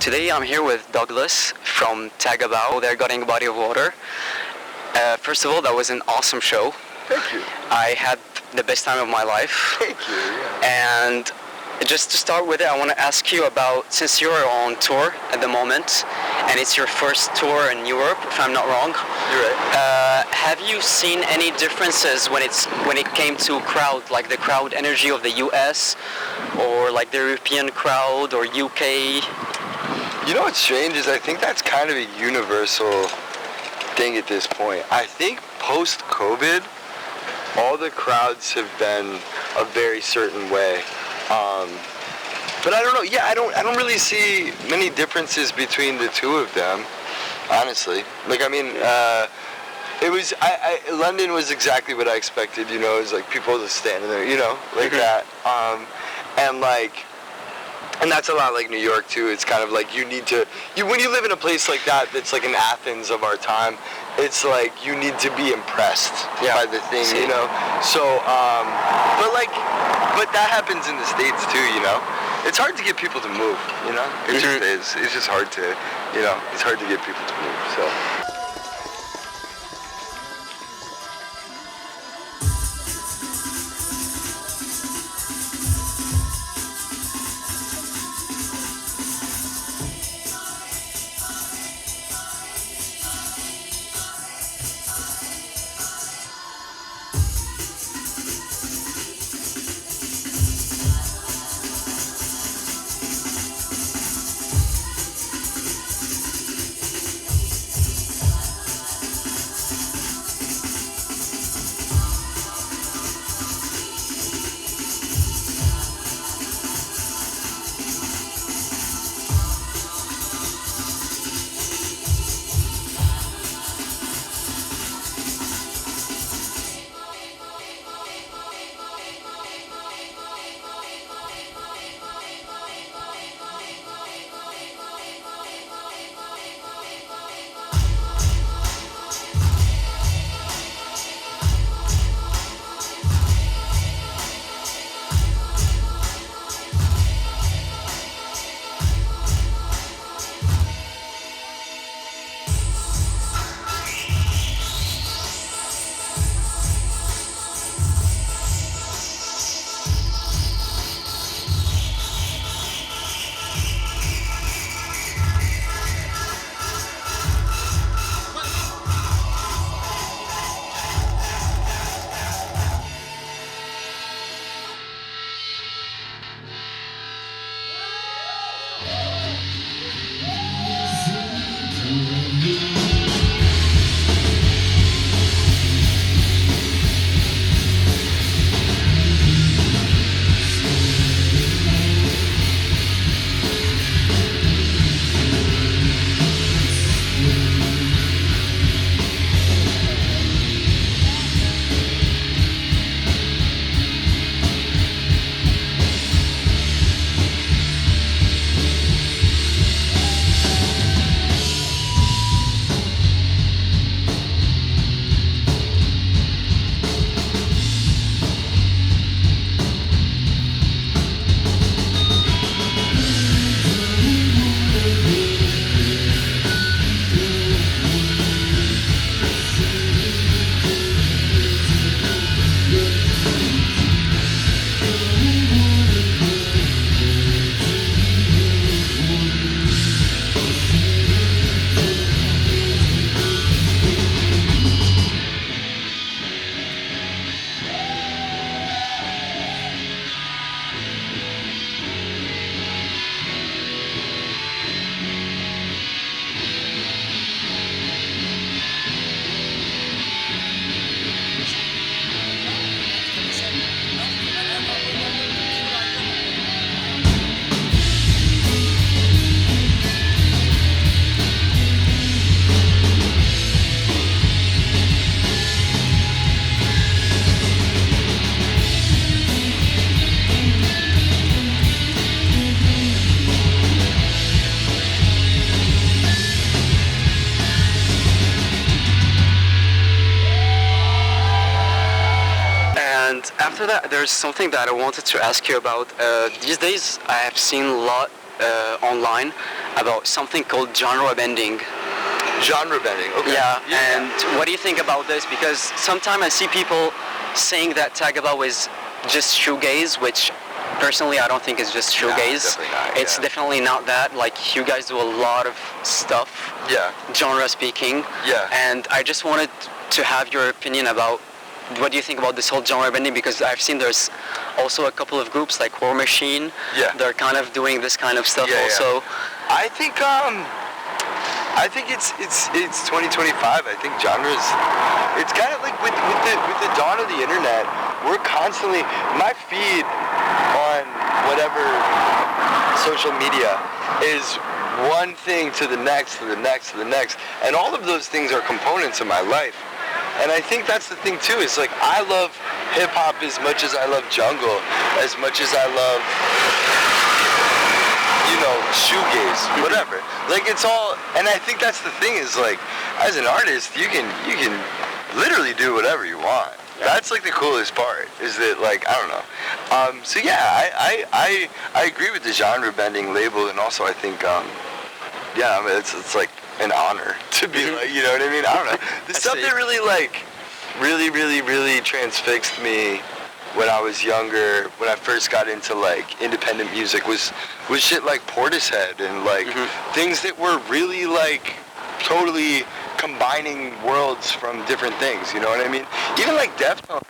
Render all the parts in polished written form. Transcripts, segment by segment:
Today I'm here with Douglas from Tagabow. They're getting a body of water. First of all, that was an awesome show. Thank you. I had the best time of my life. Thank you, yeah. And just to start with it, I want to ask you about, since you're on tour at the moment, and it's your first tour in Europe, if I'm not wrong. You're right. Have you seen any differences when it came to crowd, like the crowd energy of the US, or like the European crowd, or UK? You know what's strange is I think that's kind of a universal thing at this point. I think post-COVID, all the crowds have been a very certain way. But I don't know. Yeah, I don't really see many differences between the two of them, honestly. Like, I mean, it was London was exactly what I expected. You know, it was like people just standing there, you know, like that. And that's a lot like New York too. It's kind of like when you live in a place like that, that's like an Athens of our time. It's like you need to be impressed by the thing, you know. So, but that happens in the States too, you know. It's hard to get people to move, you know. It just is. It's just hard to, you know. It's hard to get people to move. So. After that, there's something that I wanted to ask you about. These days, I have seen a lot online about something called genre bending. Genre bending, okay. Yeah, and what do you think about this? Because sometimes I see people saying that Tagabow is just shoegaze, which personally I don't think is just shoegaze. Definitely not, it's definitely not that. Like, you guys do a lot of stuff, genre speaking. Yeah. And I just wanted to have your opinion about what do you think about this whole genre bending, because I've seen there's also a couple of groups like War Machine. Yeah. They're kind of doing this kind of stuff also. I think it's 2025. I think genres. It's kind of like with the dawn of the internet, we're constantly, my feed on whatever social media is one thing to the next, to the next, to the next, and all of those things are components of my life. And I think that's the thing too, is like, I love hip hop as much as I love jungle, as much as I love, you know, shoegaze, whatever. Like, it's all, and I think that's the thing, is like, as an artist, you can literally do whatever you want. That's like the coolest part, is that, like, I don't know. So yeah, I agree with the genre bending label, and also I think, yeah, I mean, it's like an honor to be like, you know what I mean? I don't know. The stuff that really, like, really transfixed me when I was younger, when I first got into, like, independent music, was shit like Portishead, and, like, things that were really, like, totally combining worlds from different things, you know what I mean? Even, like, Deftones.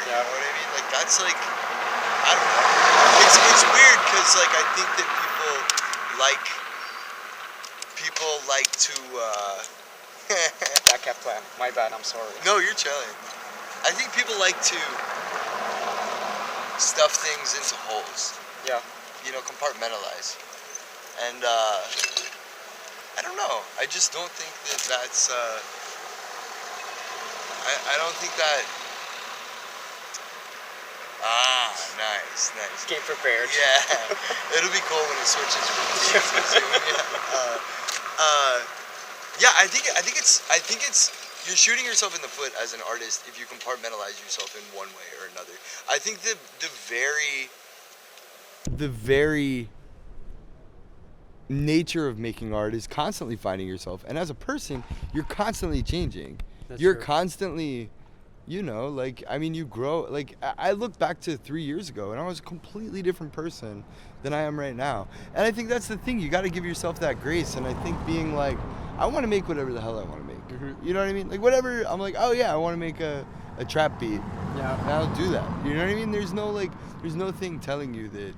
You know what I mean? Like, that's, like, I don't know. It's weird, because, like, I think that people like to, That kept playing. My bad, I'm sorry. No, you're chilling. I think people like to stuff things into holes. Yeah. You know, compartmentalize. And, I don't know. I just don't think that's, I don't think that, nice. Came prepared. Yeah. It'll be cool when it switches from Teams to Zoom. Yeah, I think it's you're shooting yourself in the foot as an artist if you compartmentalize yourself in one way or another. I think the very nature of making art is constantly finding yourself, and as a person, you're constantly changing. You're constantly, you know, like, I mean, you grow. Like, I look back to 3 years ago, and I was a completely different person than I am right now. And I think that's the thing. You got to give yourself that grace. And I think being like, I want to make whatever the hell I want to make. You know what I mean? Like, whatever. I'm like, oh yeah, I want to make a trap beat. Yeah, and I'll do that. You know what I mean? There's no thing telling you that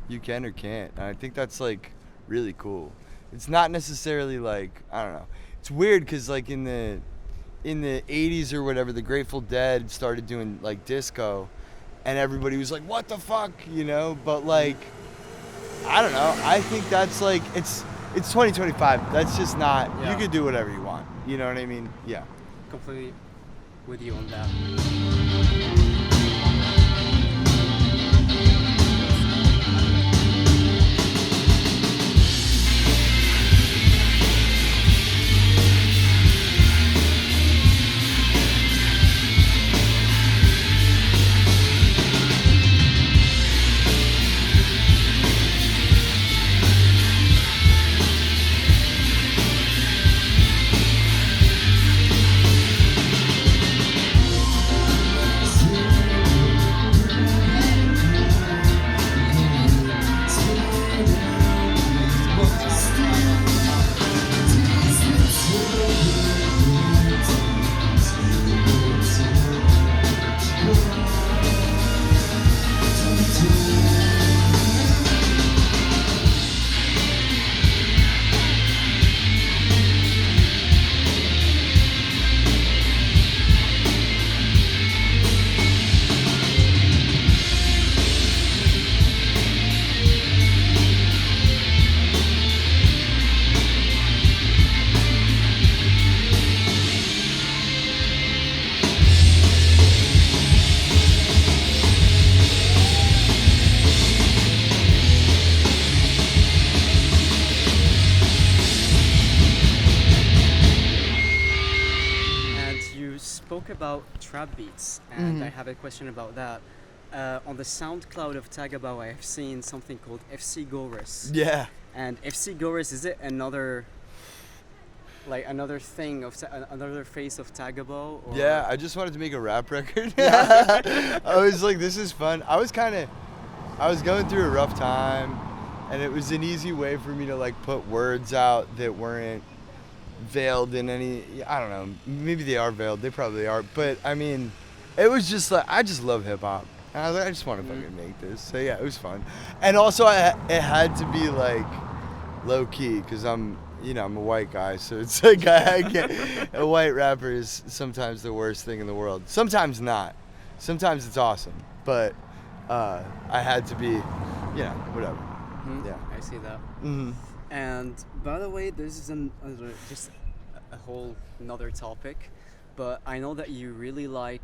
you can or can't. And I think that's, like, really cool. It's not necessarily like, I don't know. It's weird because, like, in the 80s or whatever, the Grateful Dead started doing, like, disco, and everybody was like, what the fuck, you know? But, like, I don't know. I think that's, like, it's 2025. That's just not, you can do whatever you want. You know what I mean? Yeah. Completely with you on that. About trap beats, and I have a question about that. on the SoundCloud of Tagabow, I have seen something called FC Goris. Yeah. And FC Goris, is it another thing of another face of Tagabow? Or? Yeah, I just wanted to make a rap record. I was like, this is fun. I was going through a rough time, and it was an easy way for me to like put words out that weren't veiled in any, I don't know, maybe they are veiled, they probably are, but I mean, it was just like, I just love hip hop. And I was like, I just want to fucking make this. So yeah, it was fun. And also it had to be like low key, because I'm a white guy, so it's like I can't, a white rapper is sometimes the worst thing in the world. Sometimes not. Sometimes it's awesome. But I had to be, whatever. Mm-hmm. Yeah. I see that. Mm-hmm. And by the way, this is just a whole another topic, but I know that you really like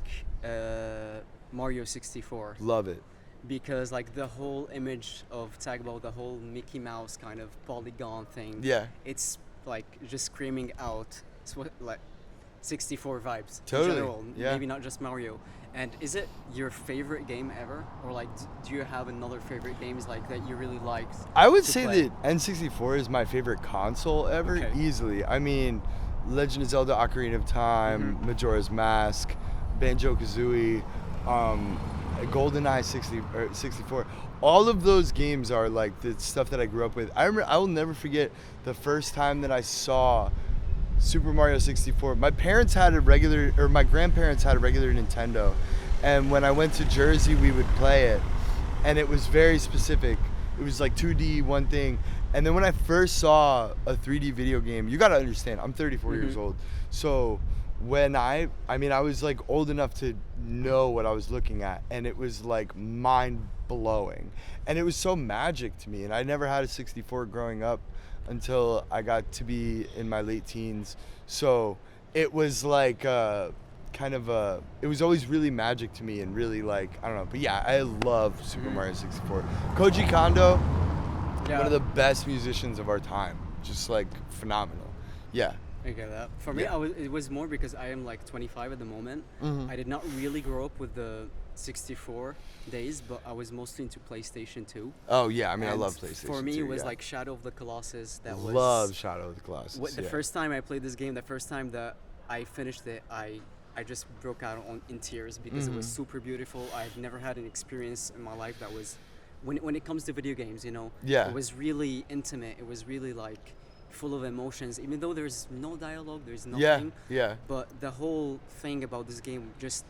Mario 64. Love it. Because like the whole image of Tagabow, the whole Mickey Mouse kind of polygon thing, Yeah. it's like just screaming out like 64 vibes Totally. in general, Yeah. maybe not just Mario. And is it your favorite game ever, or like do you have another favorite games like that you really liked? I would to say play? that N64 is my favorite console ever, Okay. easily. I mean, Legend of Zelda: Ocarina of Time, Mm-hmm. Majora's Mask, Banjo-Kazooie, GoldenEye 64. All of those games are like the stuff that I grew up with. I will never forget the first time that I saw Super Mario 64. My grandparents had a regular Nintendo, and when I went to Jersey, we would play it, and it was very specific. It was like 2D, one thing. And then when I first saw a 3D video game, you gotta understand, I'm 34 years old. So when I was like old enough to know what I was looking at, and it was like mind blowing. And it was so magic to me. And I never had a 64 growing up until I got to be in my late teens. So it was like it was always really magic to me, and really like, I don't know. But yeah, I love Super Mario 64. Koji Kondo, one of the best musicians of our time. Just like phenomenal. Yeah. I get that. For me, it was more because I am like 25 at the moment. Mm-hmm. I did not really grow up with the 64 days, but I was mostly into PlayStation 2. Oh yeah, I mean, I And love PlayStation. For me, 2, it was yeah. like Shadow of the Colossus. That was Love Shadow of the Colossus. the first time I played this game, the first time that I finished it, I just broke out in tears because it was super beautiful. I've never had an experience in my life that was, when it comes to video games, Yeah. it was really intimate. It was really like full of emotions, even though there's no dialogue, there's nothing. Yeah. But the whole thing about this game just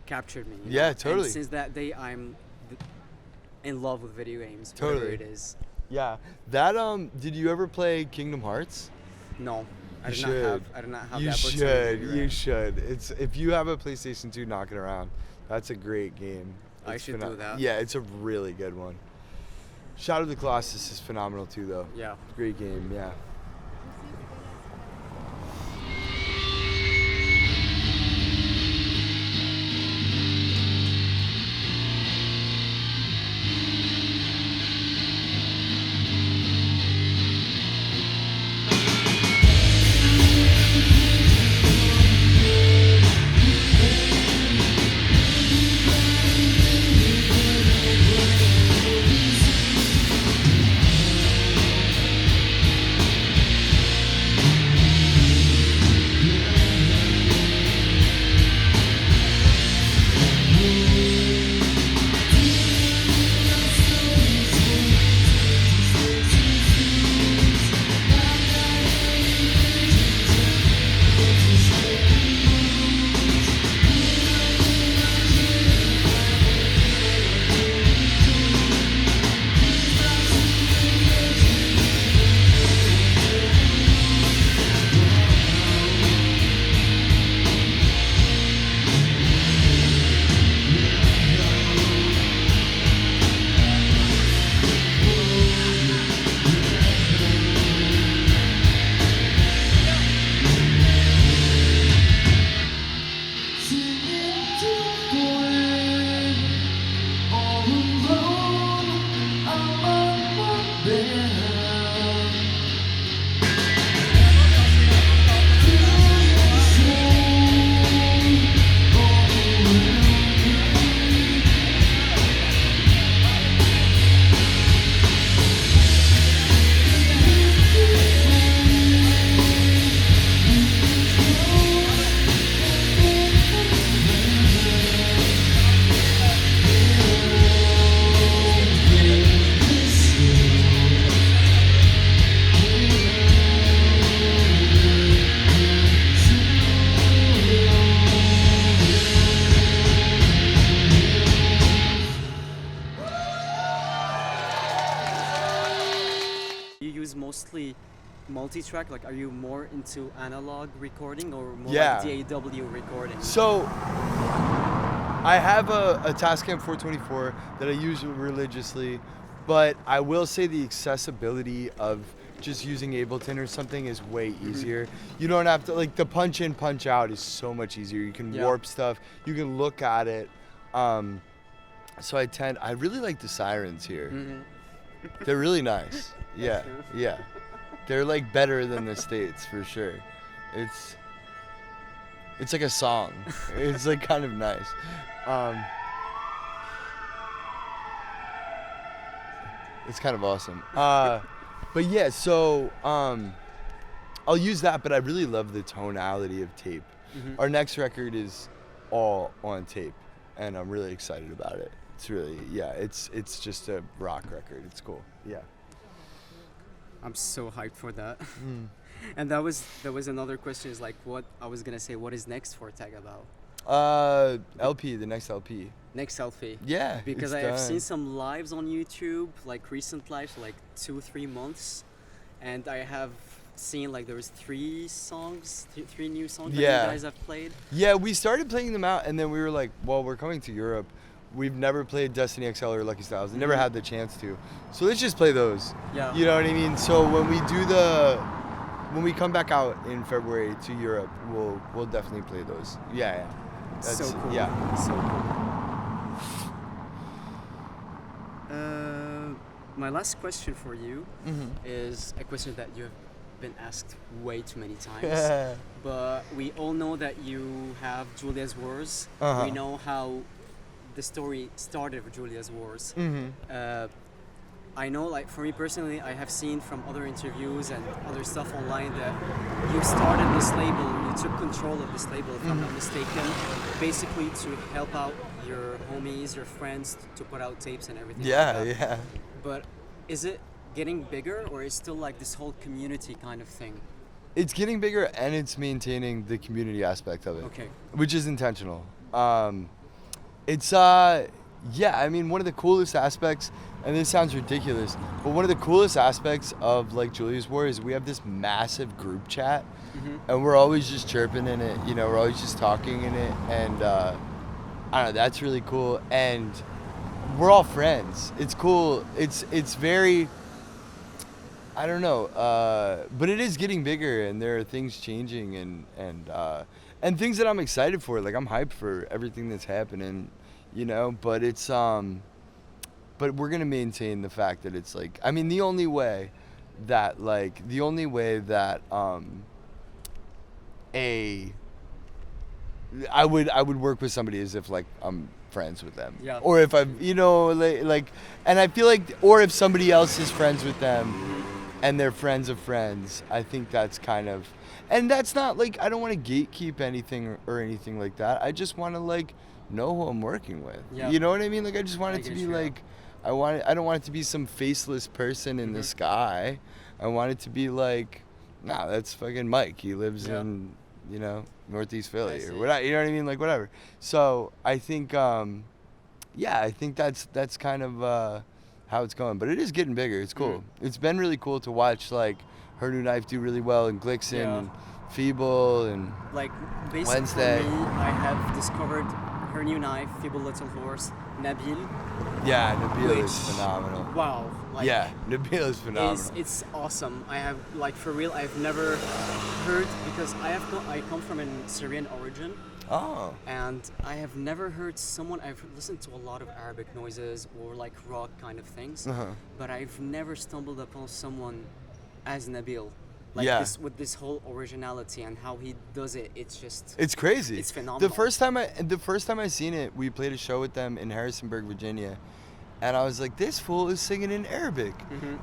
captured me. Yeah, totally. And since that day, I'm in love with video games. Totally. Whatever it is. Yeah. That did you ever play Kingdom Hearts? No, I You did should. not have You that should. opportunity. You should. It's, if you have a PlayStation 2, knock it around. That's a great game. I It's should do that. Yeah, it's a really good one. Shadow of the Colossus is phenomenal too, though. Yeah. Great game. Yeah. mostly multi-track? Like, are you more into analog recording or more Yeah. like DAW recording? So I have a Tascam 424 that I use religiously, but I will say the accessibility of just using Ableton or something is way easier. You don't have to, like, the punch in, punch out is so much easier. You can warp stuff, you can look at it. So I really like the sirens here. They're really nice. Yeah, yeah. They're like better than the States for sure. It's like a song. It's like kind of nice. It's kind of awesome. But yeah, so I'll use that, but I really love the tonality of tape. Our next record is all on tape, and I'm really excited about it. It's really, it's just a rock record. It's cool. Yeah. I'm so hyped for that. And that was another question, is like, what I was gonna say, what is next for Tagabow? LP, the next LP. Next LP. Yeah. Because it's I have done. seen some lives on YouTube, like recent lives, like 2-3 months, and I have seen like there was 3 new songs that you guys have played. Yeah, we started playing them out, and then we were like, well, we're coming to Europe. We've never played Destiny XL or Lucky Styles. I never had the chance to. So let's just play those. Yeah. You know what I mean? So when we come back out in February to Europe, we'll definitely play those. Yeah. That's, so cool. Yeah. So cool. My last question for you is a question that you have been asked way too many times. But we all know that you have Julia's Wars. We know how the story started with Julia's Wars. I know, like, for me personally, I have seen from other interviews and other stuff online that you started this label, you took control of this label, if I'm not mistaken, basically to help out your homies, your friends, to put out tapes and everything like that. Yeah. But is it getting bigger, or is it still like this whole community kind of thing? It's getting bigger, and it's maintaining the community aspect of it. Okay. Which is intentional. It's I mean, one of the coolest aspects, and this sounds ridiculous, but one of the coolest aspects of like Julia's War is we have this massive group chat, and we're always just chirping in it. You know, we're always just talking in it, and I don't know, that's really cool. And we're all friends. It's cool. It's very, I don't know, but it is getting bigger, and there are things changing, and things that I'm excited for. Like, I'm hyped for everything that's happening, you know. But it's but we're gonna maintain the fact that it's like, I mean, the only way that I would work with somebody is if like I'm friends with them, or if I'm, you know, like, and I feel like, or if somebody else is friends with them and they're friends of friends. I think that's kind of, and that's not like, I don't want to gatekeep anything or anything like that. I just want to like know who I'm working with. You know what I mean? Like, I just want it to be like, I don't want it to be some faceless person in the sky. I want it to be like, nah, that's fucking Mike. He lives in, you know, Northeast Philly or whatever. You know what I mean? Like, whatever. So I think, I think that's kind of how it's going. But it is getting bigger. It's cool. It's been really cool to watch like Her New Knife do really well, and Glixen and Feeble and like basically Wednesday. For me, I have discovered Her New Knife, Feeble Little Horse, Nabil. Yeah, Nabil is phenomenal. Wow. Like, Nabil is phenomenal. It's awesome. I have, like, for real, I've never heard, because I come from a Syrian origin. Oh. And I have never heard someone, I've listened to a lot of Arabic noises or like rock kind of things, but I've never stumbled upon someone as Nabil. Like this, with this whole originality and how he does it, it's crazy. It's phenomenal. The first time I seen it, we played a show with them in Harrisonburg, Virginia, and I was like, this fool is singing in Arabic.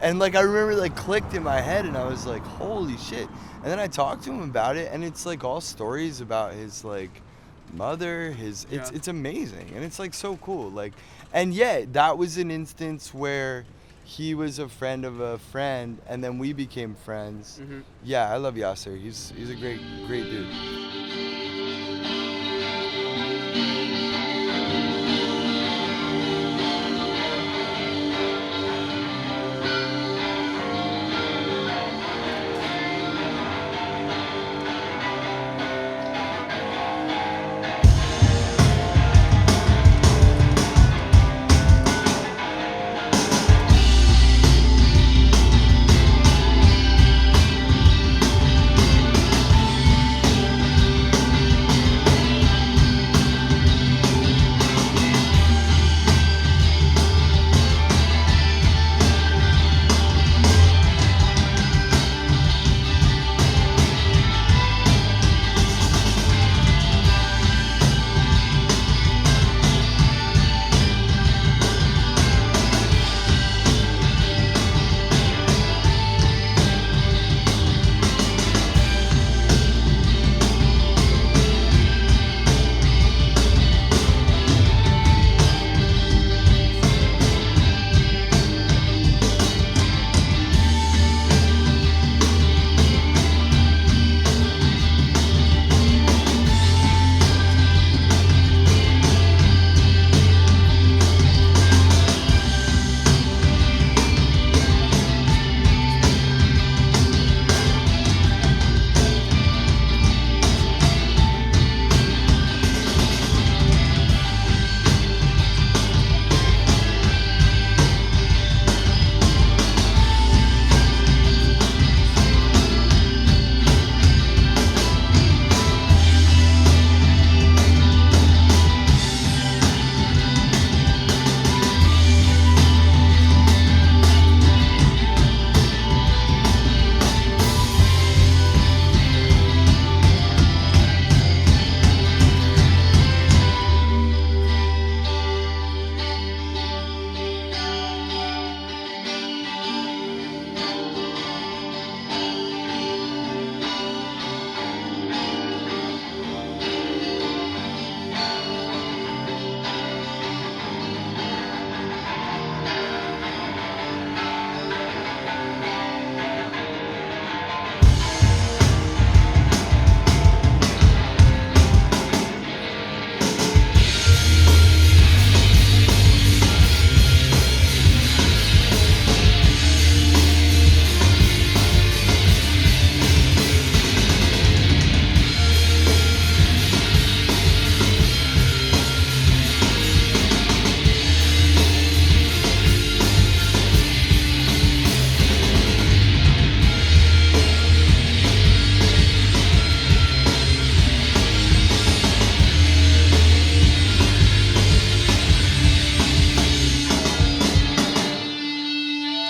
And like, I remember like clicked in my head, and I was like, holy shit. And then I talked to him about it, and it's like all stories about his like mother, it's amazing, and it's like so cool. Like, and that was an instance where he was a friend of a friend, and then we became friends. I love Yasser. He's a great dude.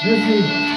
Merci.